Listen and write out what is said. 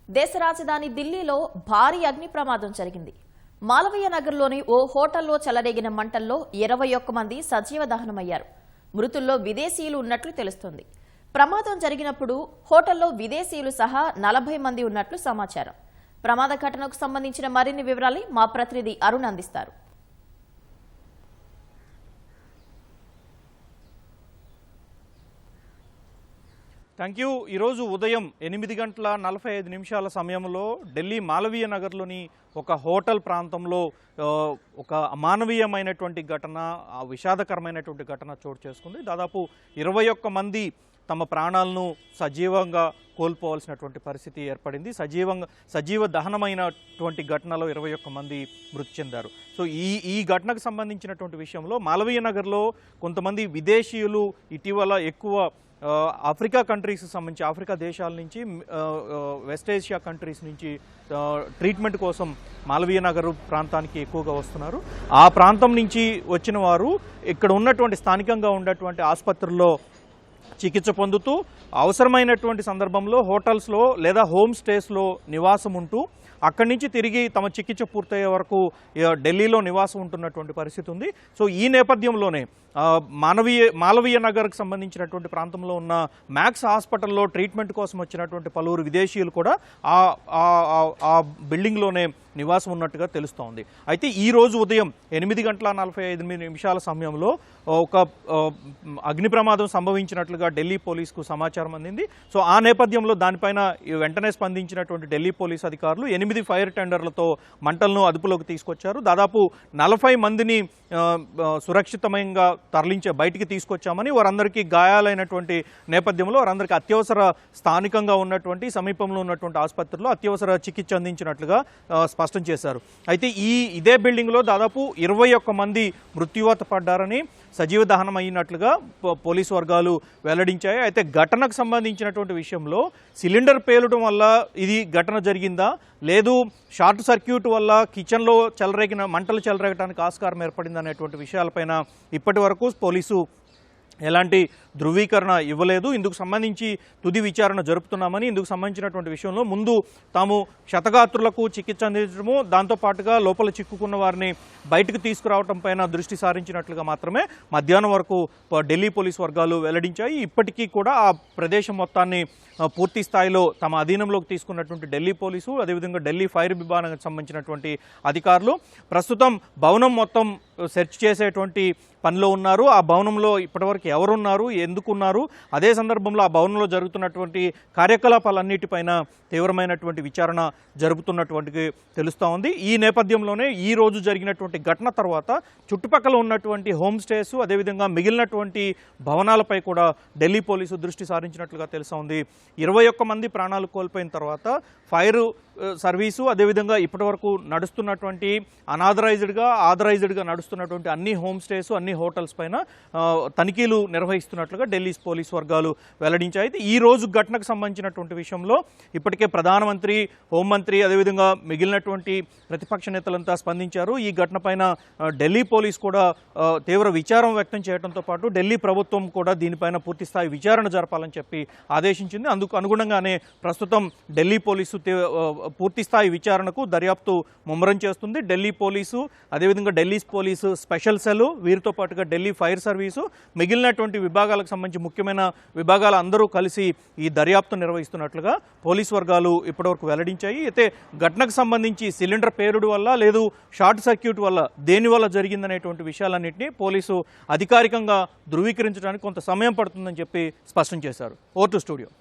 దేశ రాజధాని ఢిల్లీలో భారీ అగ్ని ప్రమాదం జరిగింది. మాలవీయ నగర్లోని ఓ హోటల్లో చెలరేగిన మంటల్లో 21 మంది సజీవ దహనమయ్యారు. మృతుల్లో విదేశీయులు ఉన్నట్లు తెలుస్తోంది. ప్రమాదం జరిగినప్పుడు హోటల్లో విదేశీయులు సహా 40 మంది ఉన్నట్లు సమాచారం. ప్రమాద ఘటనకు సంబంధించిన మరిన్ని వివరాలు మా ప్రతినిధి అరుణ్ అందిస్తారు. Thank you. ఈరోజు ఉదయం 8:45 సమయంలో ఢిల్లీ మాలవీయ నగర్లోని ఒక హోటల్ ప్రాంతంలో ఒక అమానవీయమైనటువంటి ఘటన, విషాదకరమైనటువంటి ఘటన చోటు చేసుకుంది. దాదాపు 21 మంది తమ ప్రాణాలను సజీవంగా కోల్పోవాల్సినటువంటి పరిస్థితి ఏర్పడింది. సజీవ దహనమైనటువంటి ఘటనలో 21 మంది మృతి చెందారు. సో ఈ ఘటనకు సంబంధించినటువంటి విషయంలో మాలవీయ నగర్లో కొంతమంది విదేశీయులు ఇటీవల ఎక్కువ ఆఫ్రికా కంట్రీస్ సంబంధించి ఆఫ్రికా దేశాల నుంచి వెస్ట్ ఏషియా కంట్రీస్ నుంచి ట్రీట్మెంట్ కోసం మాలవీయ నగర్ ప్రాంతానికి ఎక్కువగా వస్తున్నారు. ఆ ప్రాంతం నుంచి వచ్చిన వారు ఇక్కడ ఉన్నటువంటి స్థానికంగా ఉన్నటువంటి ఆసుపత్రుల్లో చికిత్స పొందుతూ అవసరమైనటువంటి సందర్భంలో హోటల్స్లో లేదా హోమ్ స్టేస్లో నివాసం ఉంటూ అక్కడి నుంచి తిరిగి తమ చికిత్స పూర్తయ్యే వరకు ఢిల్లీలో నివాసం ఉంటున్నటువంటి పరిస్థితి ఉంది. సో ఈ నేపథ్యంలోనే మాలవీయ నగర్కి సంబంధించినటువంటి ప్రాంతంలో ఉన్న మ్యాక్స్ హాస్పిటల్లో ట్రీట్మెంట్ కోసం వచ్చినటువంటి పలువురు విదేశీయులు కూడా ఆ బిల్డింగ్లోనే నివాసం ఉన్నట్టుగా తెలుస్తోంది. అయితే ఈ రోజు ఉదయం 8:45 సమయంలో ఒక అగ్ని ప్రమాదం సంభవించినట్లుగా ఢిల్లీ పోలీసుకు సమాచారం అందింది. సో ఆ నేపథ్యంలో దానిపైన వెంటనే స్పందించినటువంటి ఢిల్లీ పోలీసు అధికారులు 8 ఫైర్ టెండర్లతో మంటలను అదుపులోకి తీసుకొచ్చారు. దాదాపు 40 మందిని సురక్షితంగా బయటికి తీసుకొచ్చామని, వారందరికీ గాయాలైనటువంటి నేపథ్యంలో వారందరికీ అత్యవసర స్థానికంగా ఉన్నటువంటి సమీపంలో ఉన్నటువంటి ఆసుపత్రిలో అత్యవసర చికిత్స అందించినట్లుగా స్పష్టం చేశారు. అయితే ఇదే బిల్డింగ్లో దాదాపు 21 మంది మృత్యువాత పడ్డారని, సజీవ దహనం అయినట్లుగా పోలీసు వర్గాలు వెల్లడించాయి. అయితే ఘటనకు సంబంధించినటువంటి విషయంలో సిలిండర్ పేలడం వల్ల ఇది ఘటన జరిగిందా, లేదు షార్ట్ సర్క్యూట్ వల్ల కిచెన్లో మంటలు చెలరేగడానికి ఆస్కారం ఏర్పడింది అనేటువంటి విషయాలపైన ఇప్పటి వరకు పోలీసు ఎలాంటి ధృవీకరణ ఇవ్వలేదు. ఇందుకు సంబంధించి తుది విచారణ జరుపుతున్నామని, ఇందుకు సంబంధించినటువంటి విషయంలో ముందు తాము క్షతగాత్రులకు చికిత్స అందించడము, దాంతోపాటుగా లోపల చిక్కుకున్న వారిని బయటకు తీసుకురావడం పైన దృష్టి సారించినట్లుగా మాత్రమే మధ్యాహ్నం వరకు ఢిల్లీ పోలీసు వర్గాలు వెల్లడించాయి. ఇప్పటికీ కూడా ఆ ప్రదేశం మొత్తాన్ని పూర్తి స్థాయిలో తమ అధీనంలోకి తీసుకున్నటువంటి ఢిల్లీ పోలీసు, అదేవిధంగా ఢిల్లీ ఫైర్ విభాగానికి సంబంధించినటువంటి అధికారులు ప్రస్తుతం భవనం మొత్తం సెర్చ్ చేసేటువంటి పనిలో ఉన్నారు. ఆ భవనంలో ఇప్పటివరకు ఎవరున్నారు, ఎందుకున్నారు, అదే సందర్భంలో ఆ భవనంలో జరుగుతున్నటువంటి కార్యకలాపాలన్నిటిపైన తీవ్రమైనటువంటి విచారణ జరుపుతున్నటువంటి తెలుస్తూ ఉంది. ఈ నేపథ్యంలోనే ఈ రోజు జరిగినటువంటి ఘటన తర్వాత చుట్టుపక్కల ఉన్నటువంటి హోమ్ స్టేస్, అదేవిధంగా మిగిలినటువంటి భవనాలపై కూడా ఢిల్లీ పోలీసు దృష్టి సారించినట్లుగా తెలుస్తూ ఉంది. 21 మంది ప్రాణాలు కోల్పోయిన తర్వాత ఫైర్ సర్వీసు, అదేవిధంగా ఇప్పటివరకు నడుస్తున్నటువంటి ఆథరైజ్డ్గా నడుస్తున్నటువంటి అన్ని హోమ్ స్టేస్, అన్ని హోటల్స్ పైన తనిఖీలు నిర్వహిస్తున్నట్లుగా ఢిల్లీ పోలీసు వర్గాలు వెల్లడించాయి. ఈ రోజు ఘటనకు సంబంధించినటువంటి విషయంలో ఇప్పటికే ప్రధానమంత్రి, హోంమంత్రి, అదేవిధంగా మిగిలినటువంటి ప్రతిపక్ష నేతలంతా స్పందించారు. ఈ ఘటన పైన ఢిల్లీ పోలీసు కూడా తీవ్ర విచారం వ్యక్తం చేయడంతో పాటు ఢిల్లీ ప్రభుత్వం కూడా దీనిపైన పూర్తిస్థాయి విచారణ జరపాలని చెప్పి ఆదేశించింది. అందుకు అనుగుణంగానే ప్రస్తుతం ఢిల్లీ పోలీసు పూర్తిస్థాయి విచారణకు దర్యాప్తు ముమ్మరం చేస్తుంది. ఢిల్లీ పోలీసు, అదేవిధంగా ఢిల్లీ పోలీసు స్పెషల్ సెల్, వీరితో పాటుగా ఢిల్లీ ఫైర్ సర్వీసు, మిగిలినటువంటి విభాగాలకు సంబంధించి ముఖ్యమైన విభాగాలు అందరూ కలిసి ఈ దర్యాప్తు నిర్వహిస్తున్నట్లుగా పోలీసు వర్గాలు ఇప్పటివరకు వెల్లడించాయి. అయితే ఘటనకు సంబంధించి సిలిండర్ పేలుడు వల్ల, లేదు షార్ట్ సర్క్యూట్ వల్ల, దేనివల్ల జరిగిందనేటువంటి విషయాలన్నింటినీ పోలీసు అధికారికంగా ధృవీకరించడానికి కొంత సమయం పడుతుందని చెప్పి స్పష్టం చేశారు. Over to studio.